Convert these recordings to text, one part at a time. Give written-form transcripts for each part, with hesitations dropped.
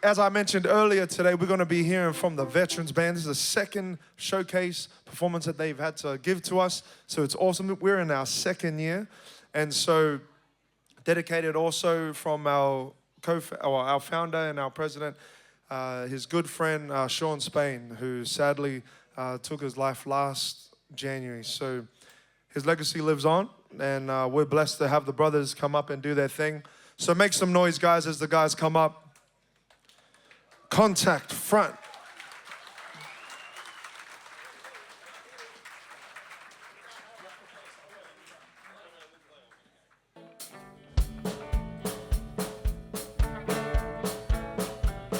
as I mentioned earlier today, we're going to be hearing from the Veterans Band. This is the second showcase performance that they've had to give to us. So it's awesome. We're in our second year. And so dedicated also from our founder and our president, his good friend, Sean Spain, who sadly took his life last January. So his legacy lives on, and we're blessed to have the brothers come up and do their thing. So make some noise, guys, as the guys come up. Contact front.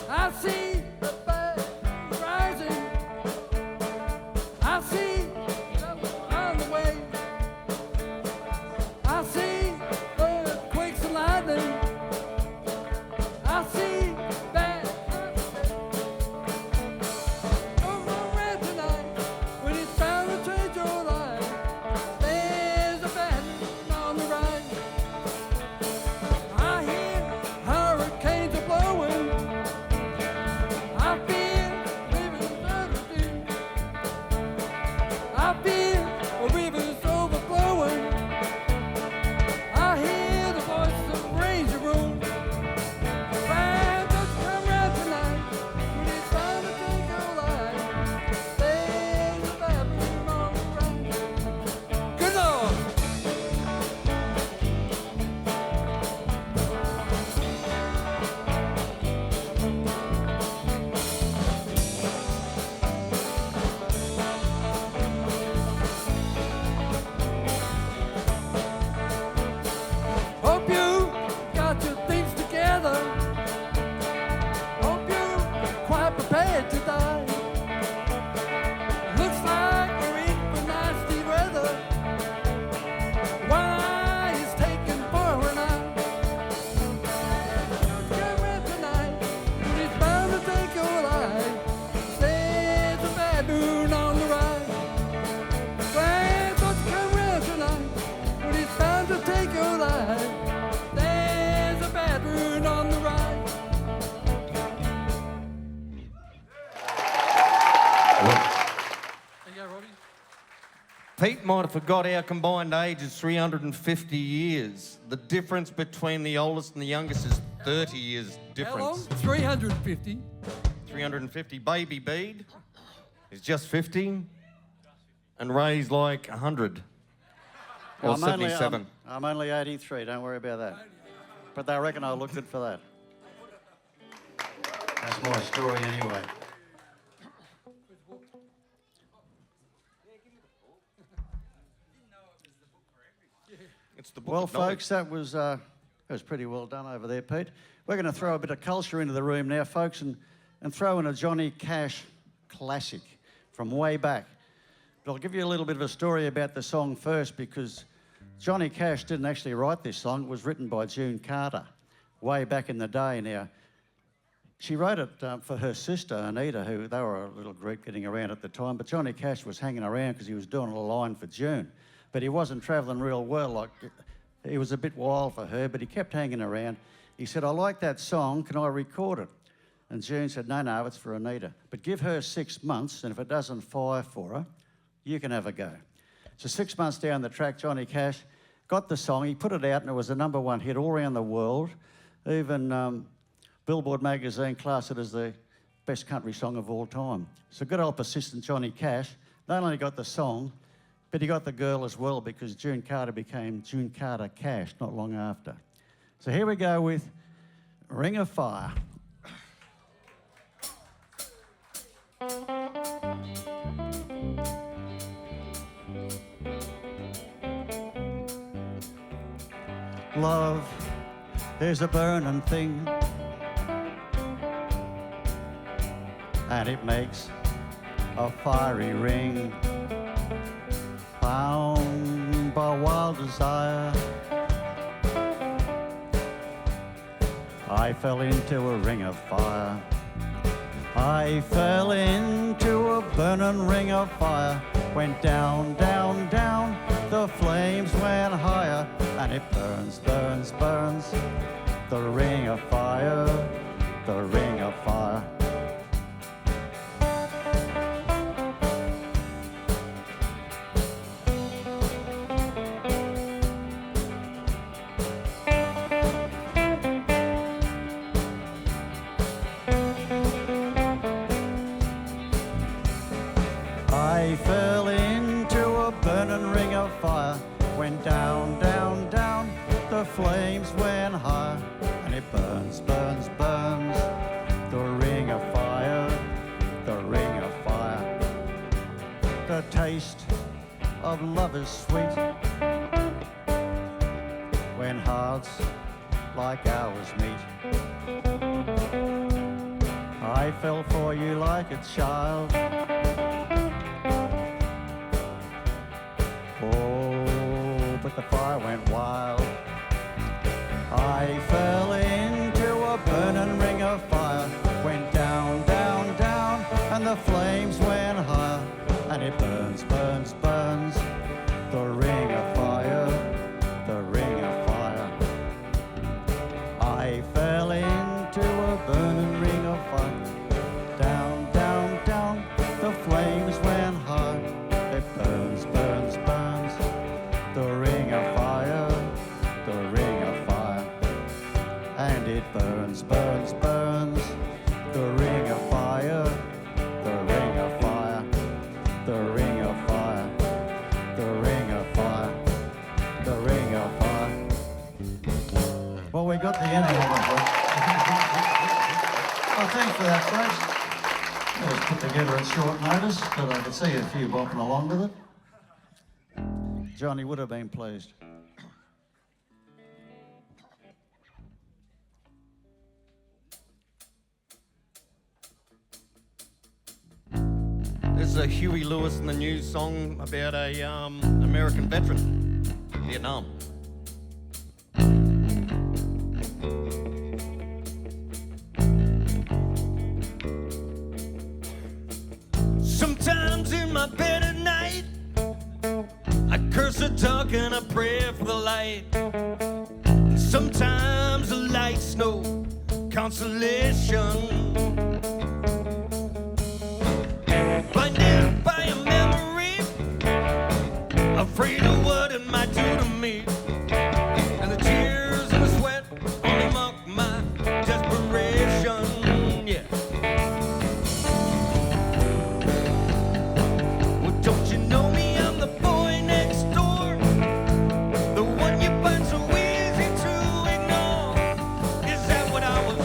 I see the fire rising. I see trouble on the way. I see earthquakes and lightning. I see bad over red tonight. When it's bound to change your life, there's a battle on the rise. I hear hurricanes are blowing. I feel living better too. I feel a river's overflowing. I hear the voice of Ranger Room. Fire just come round tonight. When it's time to take your life, there's a bathroom on the right. Good Lord. Hope you got your things together. Hope you're quite prepared to die. Looks like you're in for nasty weather. One eye is taken for an eye. Come round tonight, when it's bound to take your life. There's a bad moon on the rise. Glad don't you come round tonight, when it's bound to take your life. There's a bad moon on the rise. There you go, Robbie. Pete might have forgot our combined age is 350 years. The difference between the oldest and the youngest is 30 years How long? difference. 350. 350. Baby Bede is just 50, and Ray's like 100. Or 77. I'm only 83, don't worry about that. But they reckon I look good for that. That's my story anyway. It's the book Well, of knowledge. folks, that was pretty well done over there, Pete. We're going to throw a bit of culture into the room now, folks, and throw in a Johnny Cash classic from way back. But I'll give you a little bit of a story about the song first, because Johnny Cash didn't actually write this song. It was written by June Carter way back in the day. Now, she wrote it for her sister, Anita, who they were a little group getting around at the time, but Johnny Cash was hanging around because he was doing a line for June. But he wasn't travelling real well. Like, he was a bit wild for her, but he kept hanging around. He said, I like that song, can I record it? And June said, no, it's for Anita. But give her 6 months, and if it doesn't fire for her, you can have a go. So 6 months down the track, Johnny Cash got the song, he put it out, and it was a #1 hit all around the world. Even Billboard magazine classed it as the best country song of all time. So good old persistent Johnny Cash not only got the song, but he got the girl as well, because June Carter became June Carter Cash not long after. So here we go with Ring of Fire. Love is a burning thing, and it makes a fiery ring, bound by wild desire. I fell into a ring of fire. I fell into a burning ring of fire. Went down, down, down, the flames went higher, and it burns, burns, burns, the ring of fire. the ring of fire. I fell into a burning ring of fire, went down, down, down, the flames went higher, and it burns, burns, burns, the ring of fire, the ring of fire. The taste of love is sweet when hearts like ours meet. I fell for you like a child. Oh, but the fire went wild. I fell into a burning ring of fire, went down, down, down, and the flames went higher, and it burns, burns, burns, the ring of fire, the ring of fire. I fell into a burning ring of fire, down, down, down, the flames went high, it burns, burns, burns, the ring of fire, the ring of fire. And it burns, burns, burns, the ring of fire, the ring of fire, the ring of fire, the ring of fire, the ring of fire. Well, we got the ending of it. Well, thanks for that, folks. It was put together at short notice, but I could see a few bopping along with it. Johnny would have been pleased. This is a Huey Lewis and the News song about a American veteran, Vietnam. Sometimes in my bed at night, I curse the dark and I pray for the light. And sometimes the light's no consolation. Blinded by a memory, afraid of what it might do to me. And the tears and the sweat only mock my desperation, yeah. Well, don't you know me? I'm the boy next door, the one you find so easy to ignore. Is that what I was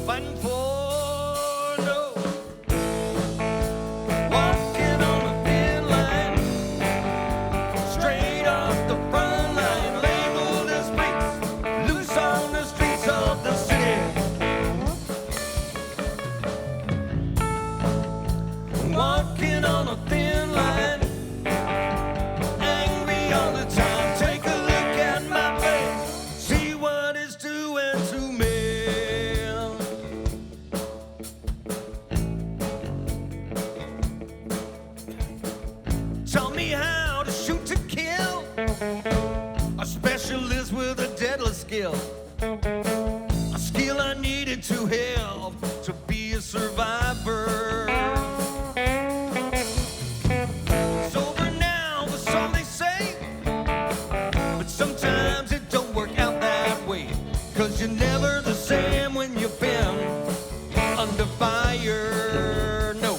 fighting for? No. Walking on a thin line, straight off the front line, labeled as freaks, loose on the streets of the city. Walking on a thin line, angry all the time. Take a look at my face, see what it's doing to me. Taught me how to shoot to kill, a specialist with a deadly skill, a skill I needed to help to be a survivor. It's over now, that's all they say, but sometimes it don't work out that way, 'cause you're never the same when you've been under fire, no.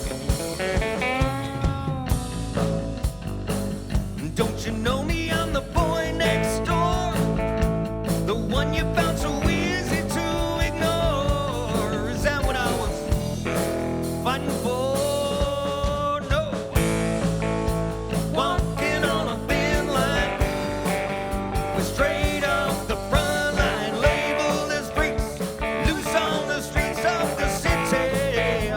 Don't you know me? I'm the boy next door, the one you found so easy to ignore. Is that what I was fighting for? No. Walking on a thin line, we're straight off the front line, labeled as freaks, loose on the streets of the city.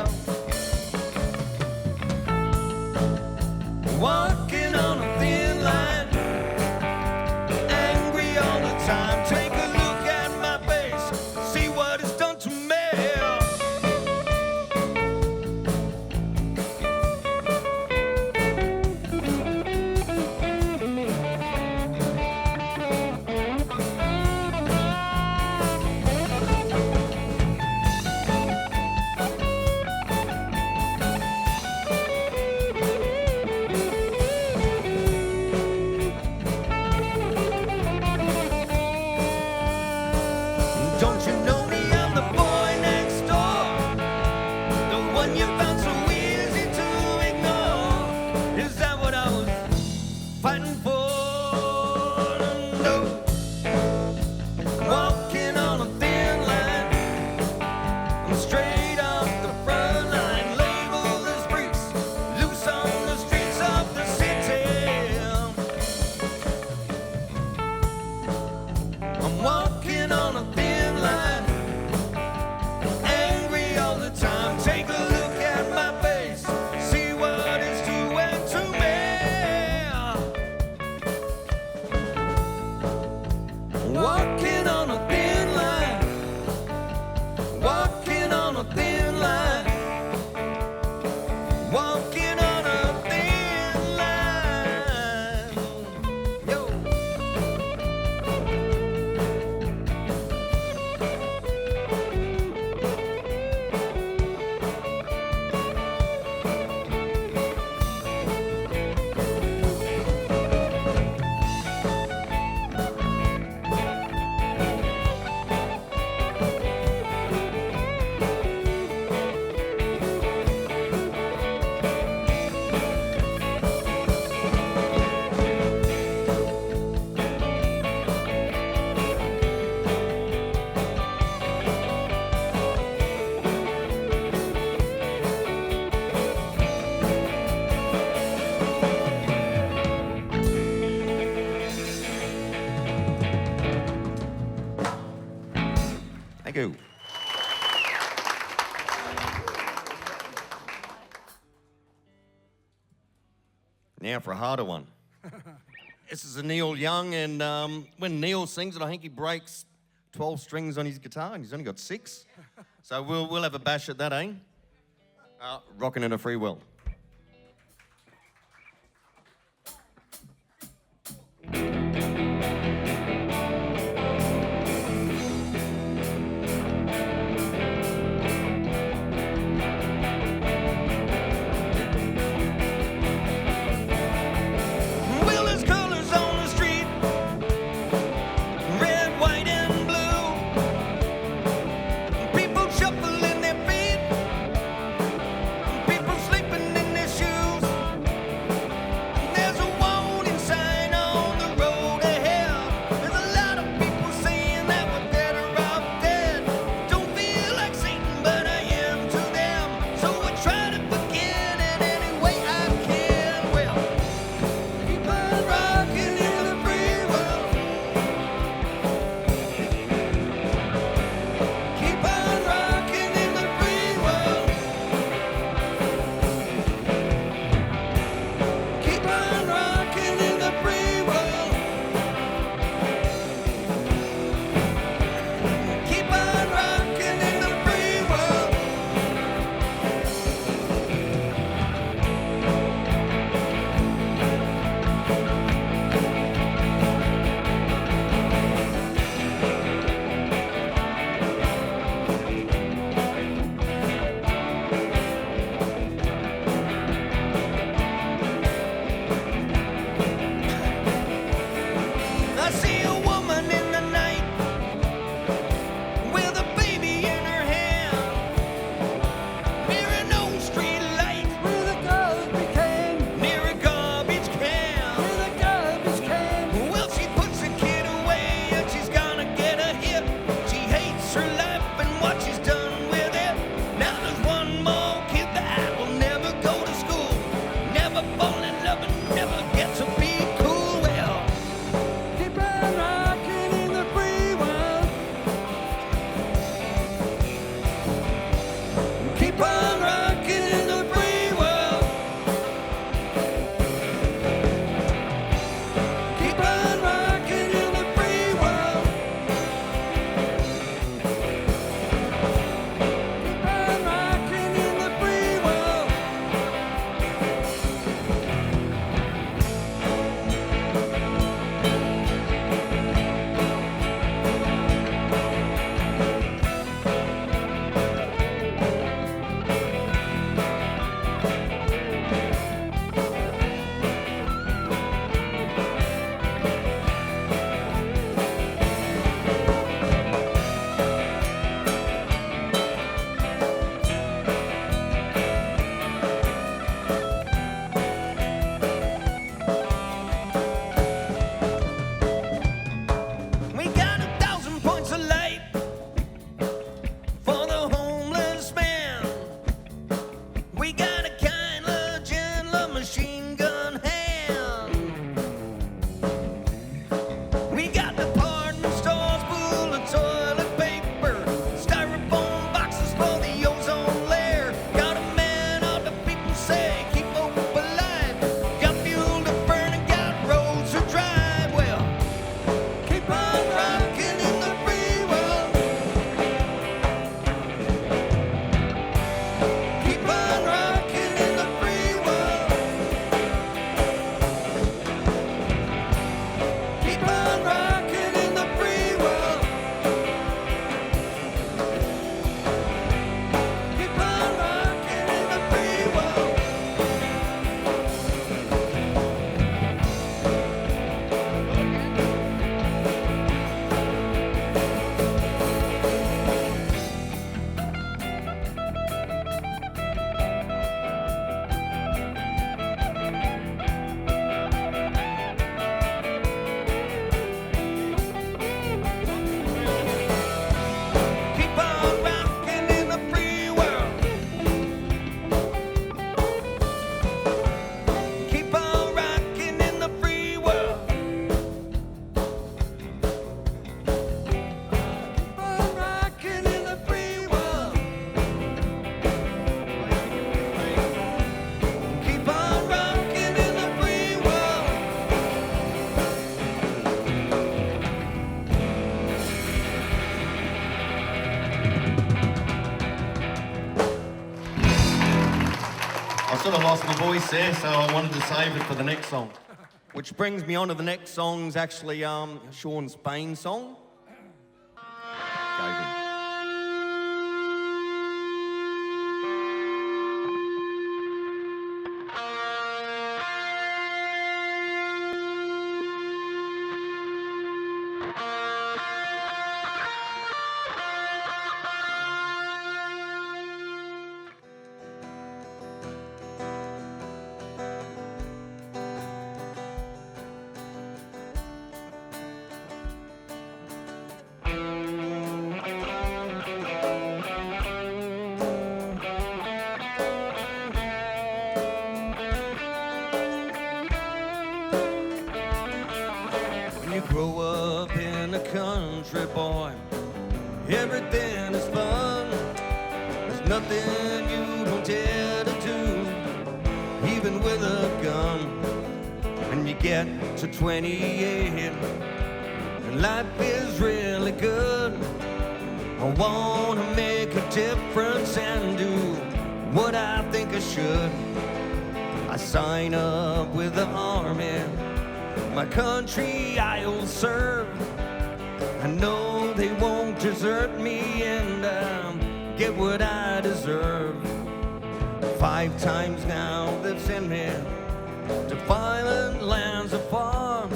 Straight off the front line, labeled as freaks, loose on the streets of the city. I'm walking on a thin line, angry all the time. Take a look at my face, see what it's doing to me. Walking on a thin line, walking on a thin line, walking on a thin line. Yo. Thank you. Now for a harder one. This is a Neil Young, and when Neil sings it, I think he breaks 12 strings on his guitar, and he's only got 6. So we'll have a bash at that, eh? Rocking in a free will. Well, there's colors on the street, red, white, and blue. People shuffling their feet, people sleeping the ozone layer. Got a man on the people say, keep hope alive. Got fuel to burn and got roads to drive. Well, keep on rocking in the free world. Keep on rocking in the free world. Keep on rocking in the free world. Keep on rocking in the free world. Keep on rocking in the free world. Keep on rocking in the free world. Keep on rocking in the free world. Keep on rocking in the free world. I sort of lost my voice there, so I wanted to save it for the next song. Which brings me on to the next song. Is actually Sean Spain's song. Gave in. When you grow up in a country, boy, everything is fun. There's nothing you don't dare to do, even with a gun. When you get to 28 and life is really good, I wanna make a difference and do what I think I should. I sign up with the army, my country I'll serve. I know they won't desert me and get what I deserve. 5 times now they've sent me to violent lands afar.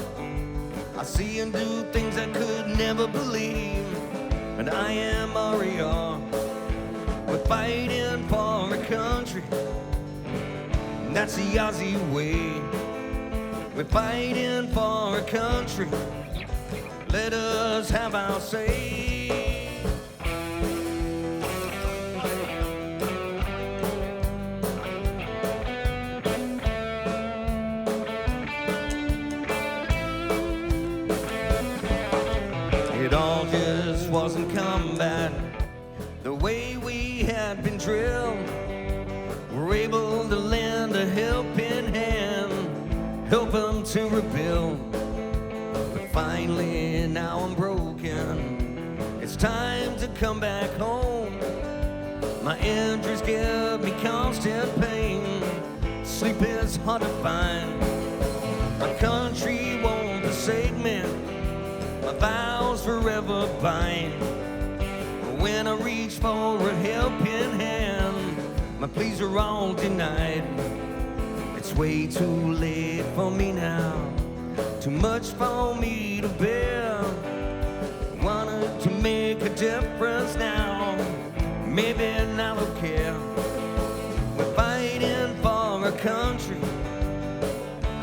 I see and do things I could never believe, and I am RER. We're fighting for a country, and that's the Aussie way. We're fighting for a country, let us have our say. It all just wasn't combat the way we had been drilled. We're able to lend a helping hand, help them to rebuild. But finally now I'm broken, it's time to come back home. My injuries give me constant pain, sleep is hard to find. My country won't forsake me, my vows forever bind. When I reach for a helping hand, my pleas are all denied. It's way too late for me now, too much for me to bear. Wanted to make a difference now, maybe now I'll care. We're fighting for a country,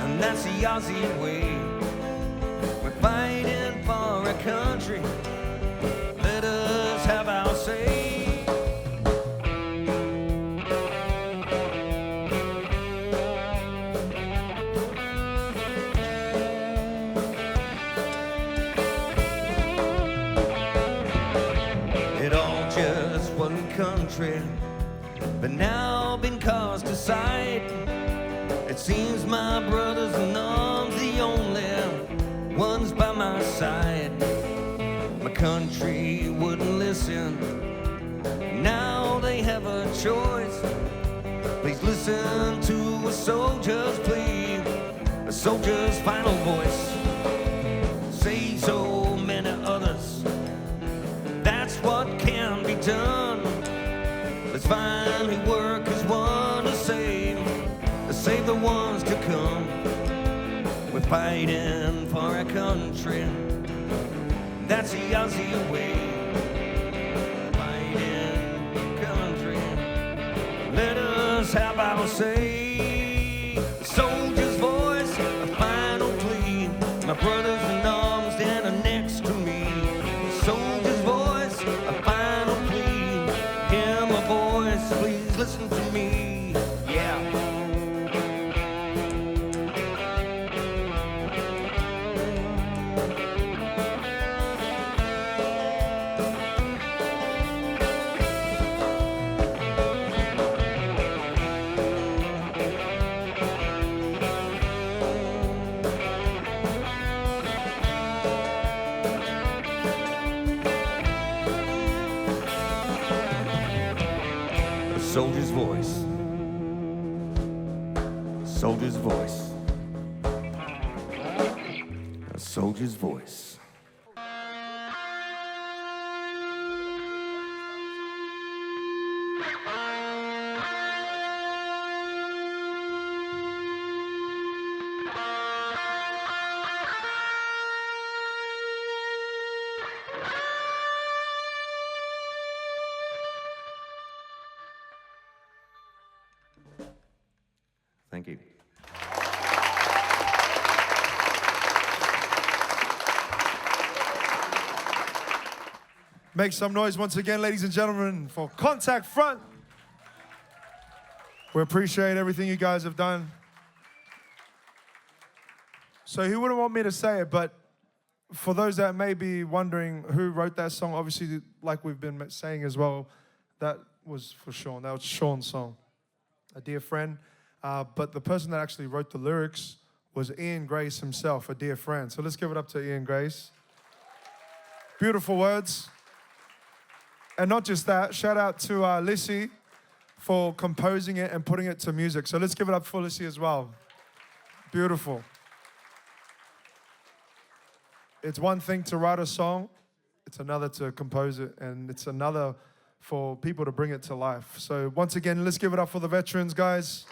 and that's the Aussie way. We're fighting for a country, let us have our say. It all just one country, but now been cast aside. It seems my brothers in arms, the only ones by my side. My country wouldn't listen, now they have a choice. Please listen to a soldier's plea, a soldier's final voice. Say so many others, that's what can be done. Let's finally work as one to save the ones to come. We're fighting for our country, that's the Aussie way. Fighting for country, let us have our say. The soldier's voice, a final plea. My brothers in arms stand next to me. The soldier's voice, a final plea. Hear my voice, please listen to me. Yeah. Soldier's voice. Soldier's voice. A soldier's voice. Thank you. Make some noise once again, ladies and gentlemen, for Contact Front. We appreciate everything you guys have done. So he wouldn't want me to say it, but for those that may be wondering who wrote that song, obviously, like we've been saying as well, that was for Sean. That was Sean's song, a dear friend. But the person that actually wrote the lyrics was Ian Grace himself, a dear friend. So let's give it up to Ian Grace. Beautiful words. And not just that, shout out to Lissy for composing it and putting it to music. So let's give it up for Lissy as well. Beautiful. It's one thing to write a song, it's another to compose it, and it's another for people to bring it to life. So once again, let's give it up for the veterans, guys.